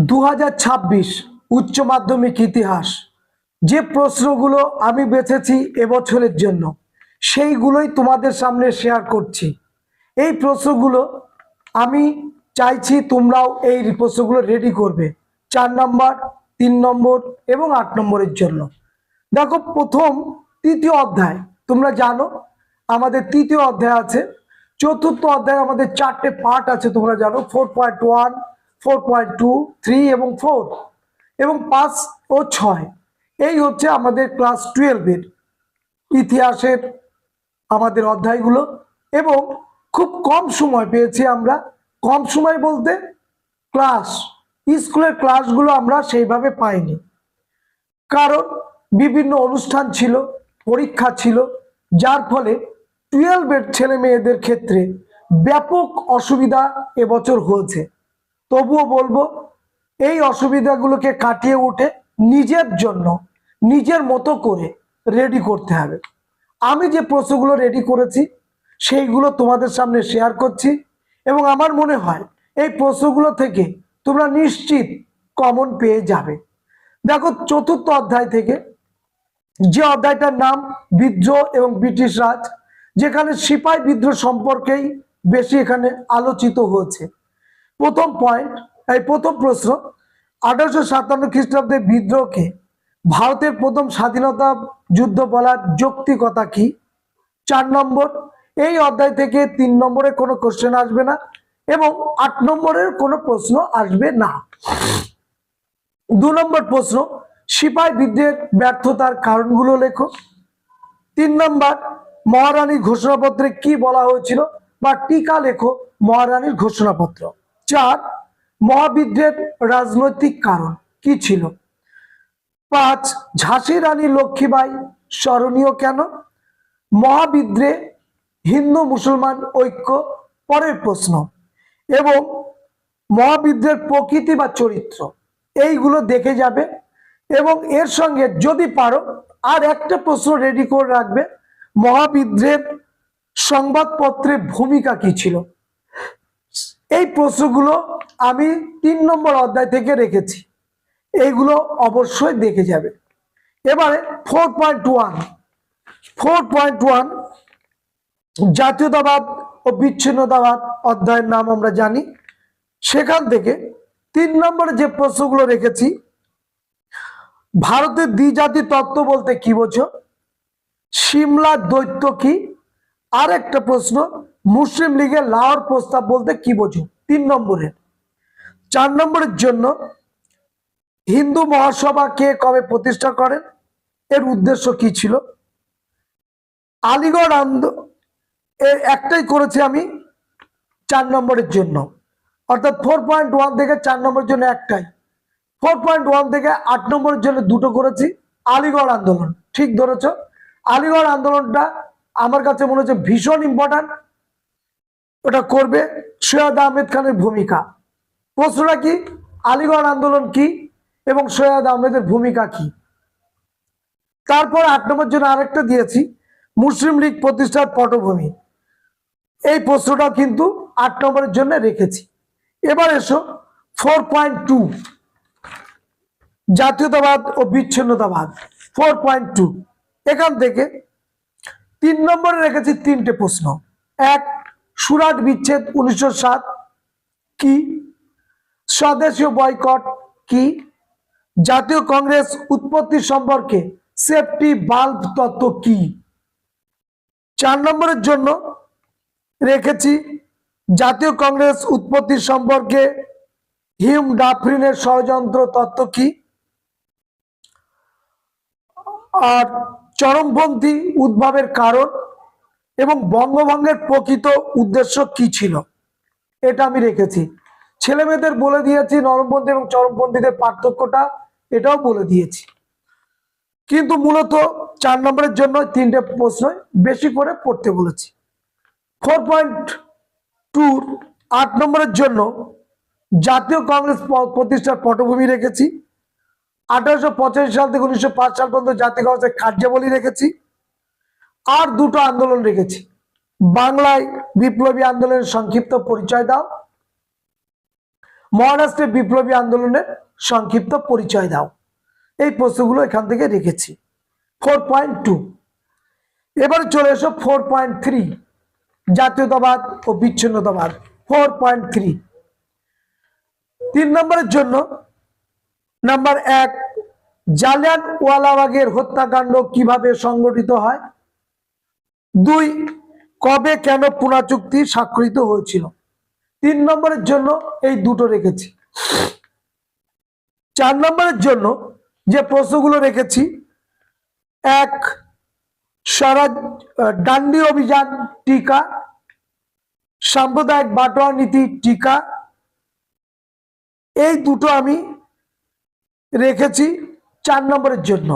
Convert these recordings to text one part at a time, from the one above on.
2026 উচ্চ মাধ্যমিক ইতিহাস যে প্রশ্নগুলো আমি বেছেছি এবছরের জন্য সেইগুলোই তোমাদের সামনে শেয়ার করছি। এই প্রশ্নগুলো আমি চাইছি তোমরাও এই প্রশ্নগুলো রেডি করবে 4 নম্বর, 3 নম্বর এবং 8 নম্বরের জন্য। দেখো, প্রথম তৃতীয় অধ্যায় তোমরা জানো আমাদের তৃতীয় অধ্যায় আছে। চতুর্থ অধ্যায় আমাদের 4টে পার্ট আছে, তোমরা জানো 4.1, 4.2, 3 এবং 4 এবং 5 ও 6। এই হচ্ছে আমাদের ক্লাস 12-এর ইতিহাসের আমাদের অধ্যায়গুলো। এবং খুব কম সময় পেয়েছি আমরা। কম সময় বলতে স্কুলের ক্লাসগুলো আমরা সেইভাবে পাইনি, কারণ বিভিন্ন অনুষ্ঠান ছিল, পরীক্ষা ছিল, যার ফলে 12-এর ছেলে মেয়েদের ক্ষেত্রে ব্যাপক অসুবিধা এবছর হয়েছে। তবুও বলবো, এই অসুবিধাগুলোকে কাটিয়ে উঠে নিজের জন্য নিজের মতো করে রেডি করতে হবে। আমি যে প্রশ্নগুলো রেডি করেছি সেইগুলো তোমাদের সামনে শেয়ার করছি এবং আমার মনে হয় এই প্রশ্নগুলো থেকে তোমরা নিশ্চিত কমন পেয়ে যাবে। দেখো, চতুর্থ অধ্যায় থেকে যে অধ্যায়টার নাম বিদ্রোহ এবং ব্রিটিশ রাজ, যেখানে সিপাহী বিদ্রোহ সম্পর্কেই বেশি এখানে আলোচিত হয়েছে। প্রথম পয়েন্ট, এই প্রথম প্রশ্ন, 1857 খ্রিস্টাব্দে বিদ্রোহকে ভারতের প্রথম স্বাধীনতা যুদ্ধ বলার যৌক্তিকতা কি? 4 নম্বর, এই অধ্যায় থেকে 3 নম্বরে কোনো কোশ্চেন আসবে না এবং 8 নম্বরের কোনো প্রশ্ন আসবে না। 2 নম্বর প্রশ্ন, সিপাহী বিদ্রোহের ব্যর্থতার কারণগুলো লেখো। 3 নম্বর, মহারানীর ঘোষণাপত্রে কি বলা হয়েছিল বা টিকা লেখো মহারানীর ঘোষণাপত্র। 4, মহাবিদ্রোহের রাজনৈতিক কারণ কি ছিল। 5, ঝাঁসি রানী লক্ষ্মীবাই স্মরণীয় কেন। মহাবিদ্রোহে হিন্দু মুসলমান ঐক্য পরের প্রশ্ন এবং মহাবিদ্রোহের প্রকৃতি বা চরিত্র, এইগুলো দেখে যাবে। এবং এর সঙ্গে যদি পারো আর একটা প্রশ্ন রেডি করে রাখবে, মহাবিদ্রোহের সংবাদপত্রের ভূমিকা কি ছিল। এই প্রশ্নগুলো আমি 3 নম্বর অধ্যায় থেকে রেখেছি, এইগুলো অবশ্যই দেখে যাবে। এবারে 4.1 জাতীয়তাবাদ ও বিচ্ছিন্নতাবাদ অধ্যায়ের নাম আমরা জানি। সেখান থেকে 3 নম্বরে যে প্রশ্নগুলো রেখেছি, ভারতের দ্বিজাতি তত্ত্ব বলতে কি বোঝো। সিমলার দ্বৈত কি। আর একটা প্রশ্ন, মুসলিম লীগের লাহোর প্রস্তাব বলতে কি বোঝো, 3 নম্বরের। 4 নম্বরের জন্য, হিন্দু মহাসভা কে কবে প্রতিষ্ঠা করেন, এর উদ্দেশ্য কি ছিল। আলিগড় একটাই করেছি আমি 4 নম্বরের জন্য, অর্থাৎ 4.1 থেকে 4 নম্বরের জন্য একটাই। 4.1 থেকে 8 নম্বরের জন্য দুটো করেছি। আলিগড় আন্দোলন, ঠিক ধরেছ। আলিগড় আন্দোলনটা আমার কাছে মনে হচ্ছে ভীষণ ইম্পর্টেন্ট, ওটা করবে। সৈয়দ আহমেদ খানের ভূমিকা, প্রশ্নটা কি, আলিগড় আন্দোলন কি এবং সৈয়দ আহমেদের ভূমিকা কি। তারপর 8 নম্বর জন্য আরেকটা দিয়েছি, মুসলিম লীগ প্রতিষ্ঠার পটভূমি। এই প্রশ্নটাও কিন্তু 8 নম্বরের জন্য রেখেছি। এবার এসো 4.2 জাতীয়তাবাদ ও বিচ্ছিন্নতাবাদ। 4.2 এখান থেকে 3 নম্বরে রেখেছি 3টে প্রশ্ন। 1, সুরাট বিচ্ছেদ 1907 কি। স্বদেশীয় বয়কট কি। জাতীয় কংগ্রেস উৎপত্তি সম্পর্কে সেফটি বাল্ব তত্ত্ব কি। 4 নম্বরের জন্য রেখেছি জাতীয় কংগ্রেস উৎপত্তি সম্পর্কে হিউম ডাফরিনের ষড়যন্ত্র তত্ত্ব কি। আর চরমপন্থী উদ্ভবের কারণ এবং বঙ্গভঙ্গের প্রকৃত উদ্দেশ্য কি ছিল, এটা আমি রেখেছি। ছেলে মেয়েদের বলে দিয়েছি নরমপন্থী এবং চরমপন্থীদের পার্থক্যটা, এটাও বলে দিয়েছি। কিন্তু মূলত 4 নম্বরের জন্য 3টে প্রশ্ন বেশি করে পড়তে বলেছি। 4.2 8 নম্বরের জন্য জাতীয় কংগ্রেস প্রতিষ্ঠার পটভূমি রেখেছি। 1885 সাল থেকে 1905 সাল পর্যন্ত জাতীয় কংগ্রেসের কার্যাবলী রেখেছি। আর দুটো আন্দোলন রেখেছি, বাংলায় বিপ্লবী আন্দোলনের সংক্ষিপ্ত পরিচয় দাও মহারাষ্ট্রের বিপ্লবী আন্দোলনের সংক্ষিপ্ত পরিচয় দাও। এই প্রশ্নগুলো এখান থেকে রেখেছি। 4.2। এবারে চলে এসো 4.3, জাতীয়তাবাদ ও বিচ্ছিন্নতাবাদ। 4.3 3 নম্বরের জন্য নাম্বার 1, জালিয়ানওয়ালাবাগের হত্যাকাণ্ড কিভাবে সংগঠিত হয়? 2, কবে কেন পুনা চুক্তি স্বাক্ষরিত হয়েছিল? 3 নম্বরের জন্য এই দুটো রেখেছি। 4 নম্বরের জন্য যে প্রশ্নগুলো রেখেছি, 1, স্বরাজ ডান্ডি অভিযান টিকা, সাম্প্রদায়িক বাটোয়ারা নীতি টিকা, এই দুটো আমি রেখেছি 4 নম্বরের জন্য।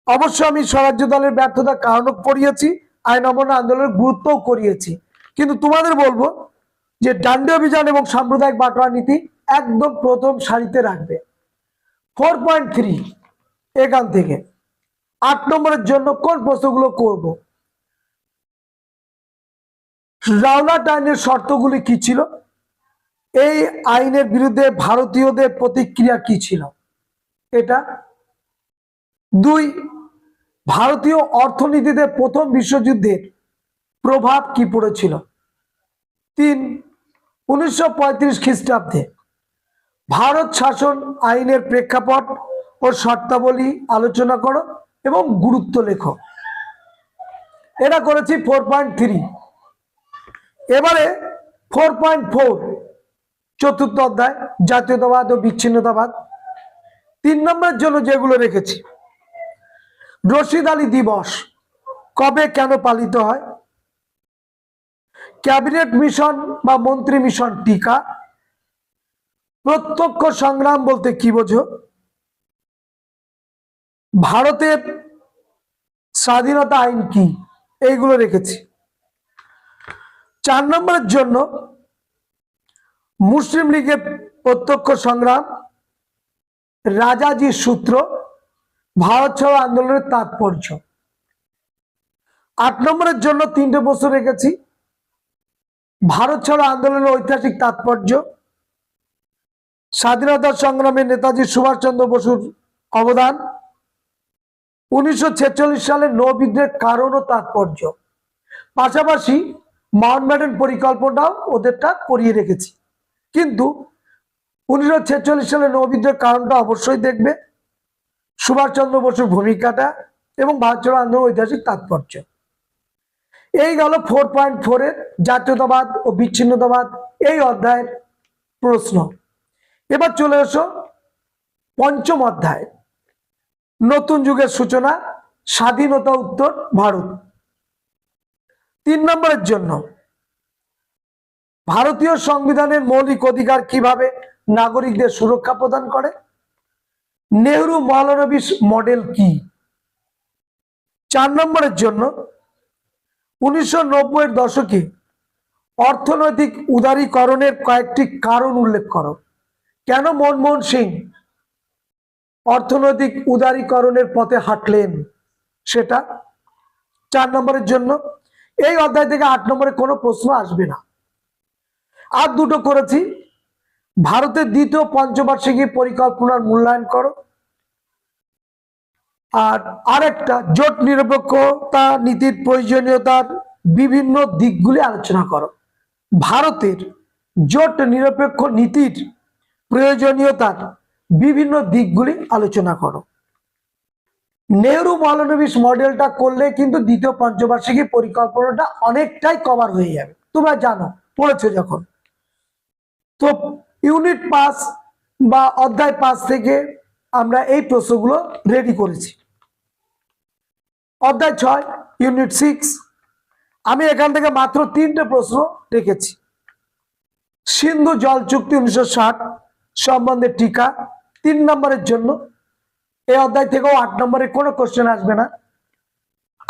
অবশ্য আমি স্বরাজ্য দলের ব্যর্থতার কারণও পড়িয়েছি, আইন অমান্য আন্দোলনের গুরুত্বও করিয়েছি, কিন্তু তোমাদের বলবো যে ডান্ডি অভিযান এবং সাম্প্রদায়িক বাটোয়ারা নীতি একদম প্রথম সারিতে রাখবে। 4.3 এখান থেকে 8 নম্বরের জন্য কোন প্রশ্নগুলো করব? রাওলাট আইনের শর্তগুলি কি ছিল? এই আইনের বিরুদ্ধে ভারতীয়দের প্রতিক্রিয়া কি ছিল? এটা। 2, ভারতীয় অর্থনীতিতে প্রথম বিশ্বযুদ্ধের প্রভাব কি পড়েছিল? 3, 1935 খ্রিস্টাব্দে ভারত শাসন আইনের প্রেক্ষাপট ও শর্তাবলী আলোচনা করো এবং গুরুত্ব লেখো। এটা করেছি 4.3। এবারে 4.4, চতুর্থ অধ্যায়, জাতীয়তাবাদ ও বিচ্ছিন্নতাবাদ। 3 নম্বরের জন্য যেগুলো রেখেছি, রশিদ আলী দিবস কবে কেন পালিত হয়? ক্যাবিনেট মিশন বা মন্ত্রী মিশন টিকা, প্রত্যক্ষ সংগ্রাম বলতে কি বোঝো? ভারতের স্বাধীনতা আইন কি? এইগুলো রেখেছি। 4 নম্বরের জন্য মুসলিম লীগের প্রত্যক্ষ সংগ্রাম, রাজাজির সূত্র, ভারত ছাড়ো আন্দোলনের তাৎপর্য। 8 নম্বরের জন্য 3টে প্রশ্ন রেখেছি, ভারত ছাড়ো আন্দোলনের ঐতিহাসিক তাৎপর্য, স্বাধীনতা সংগ্রামে নেতাজি সুভাষচন্দ্র বসুর অবদান, 1946 সালে নৌ বিদ্রোহের কারণ ও তাৎপর্য। পাশাপাশি মাউন্টব্যাটেন পরিকল্পনাও ওদেরটা করিয়ে রেখেছি, কিন্তু 1946 সালে নৌ বিদ্রোহের কারণটা অবশ্যই দেখবে, সুভাষচন্দ্র বসুর ভূমিকাটা এবং ভারত ছাড়ো আন্দোলনের ঐতিহাসিক তাৎপর্য। এই গেল 4.4 এর জাতীয়তাবাদ ও বিচ্ছিন্নতাবাদ এই অধ্যায়ের প্রশ্ন। এবার চলে এসো পঞ্চম অধ্যায়, নতুন যুগের সূচনা, স্বাধীনতা উত্তর ভারত। 3 নম্বরের জন্য ভারতীয় সংবিধানের মৌলিক অধিকার কিভাবে নাগরিকদের সুরক্ষা প্রদান করে? নেহরু মহলানবিশ মডেল কি? 4 নম্বরের জন্য 1990-এর দশকে অর্থনৈতিক উদারীকরণের কয়েকটি কারণ উল্লেখ করো। কেন মনমোহন সিং অর্থনৈতিক উদারীকরণের পথে হাঁটলেন সেটা 4 নম্বরের জন্য। এই অধ্যায় থেকে 8 নম্বরে কোনো প্রশ্ন আসবে না। আর দুটো করেছি, ভারতের দ্বিতীয় পঞ্চবার্ষিকী পরিকল্পনার মূল্যায়ন করো, আর আরেকটা জোট নিরপেক্ষতা নীতির প্রয়োজনীয়তার বিভিন্ন দিকগুলি আলোচনা করো। ভারতের জোট নিরপেক্ষ নীতির প্রয়োজনীয়তার বিভিন্ন দিকগুলি আলোচনা করো। নেহরু মহলানবিশ মডেলটা করলে কিন্তু দ্বিতীয় পঞ্চবার্ষিকী পরিকল্পনাটা অনেকটাই কভার হয়ে যাবে, তোমরা জানো, পড়েছো যখন। তো ইউনিট 5 বা অধ্যায় 5 থেকে আমরা এই প্রশ্নগুলো রেডি করেছি। অধ্যায় 6 ইউনিট 6 আমি এখান থেকে মাত্র 3টে প্রশ্ন রেখেছি। সিন্ধু জল চুক্তি 1960 সম্বন্ধে টিকা 3 নম্বরের জন্য। এই অধ্যায় থেকেও 8 নম্বরে কোনো কোশ্চেন আসবে না।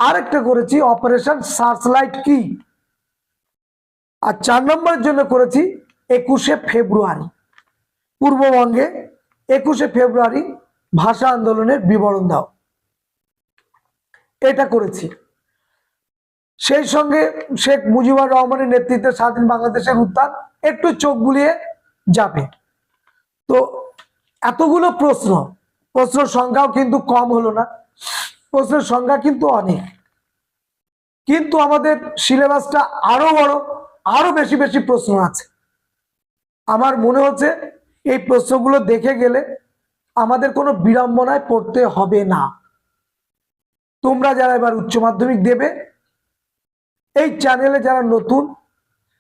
আরেকটা করেছি অপারেশন সার্চলাইট কি, আর 4 নম্বরের জন্য করেছি 21শে ফেব্রুয়ারি, পূর্ববঙ্গে 21শে ফেব্রুয়ারি ভাষা আন্দোলনের বিবরণ দাও, এটা করেছি। সেই সঙ্গে শেখ মুজিবুর রহমানের নেতৃত্বে স্বাধীন বাংলাদেশের উত্থান একটু চোখ বুলিয়ে যাবে। তো এতগুলো প্রশ্ন সংখ্যাও কিন্তু কম হলো না, প্রশ্নের সংখ্যা কিন্তু অনেক, কিন্তু আমাদের সিলেবাসটা আরো বড়, আরো বেশি বেশি প্রশ্ন আছে। আমার মনে হচ্ছে এই প্রশ্নগুলো দেখে গেলে আমাদের কোনো বিড়ম্বনায় পড়তে হবে না। তোমরা যারা এবার উচ্চ মাধ্যমিক দেবে, এই চ্যানেলে যারা নতুন,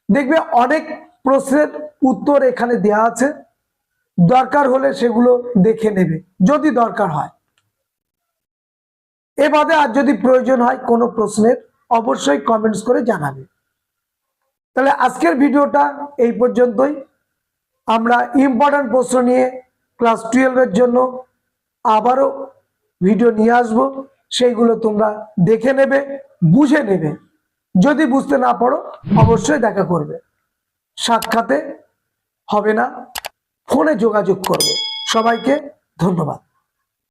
দেখবে অনেক প্রশ্নের উত্তর এখানে দেয়া আছে, দরকার হলে সেগুলো দেখে নেবে যদি দরকার হয়। এ বাদে আর যদি প্রয়োজন হয় কোনো প্রশ্নের, অবশ্যই কমেন্টস করে জানাবে। তাহলে আজকের ভিডিওটা এই পর্যন্তই। আমরা ইম্পর্টেন্ট প্রশ্ন নিয়ে ক্লাস 12 জন্য আবারও ভিডিও নিয়ে আসবো, সেইগুলো তোমরা দেখে নেবে, বুঝে নেবে। যদি বুঝতে না পারো অবশ্যই দেখা করবে, সাক্ষাতে হবে না, ফোনে যোগাযোগ করবে। সবাইকে ধন্যবাদ।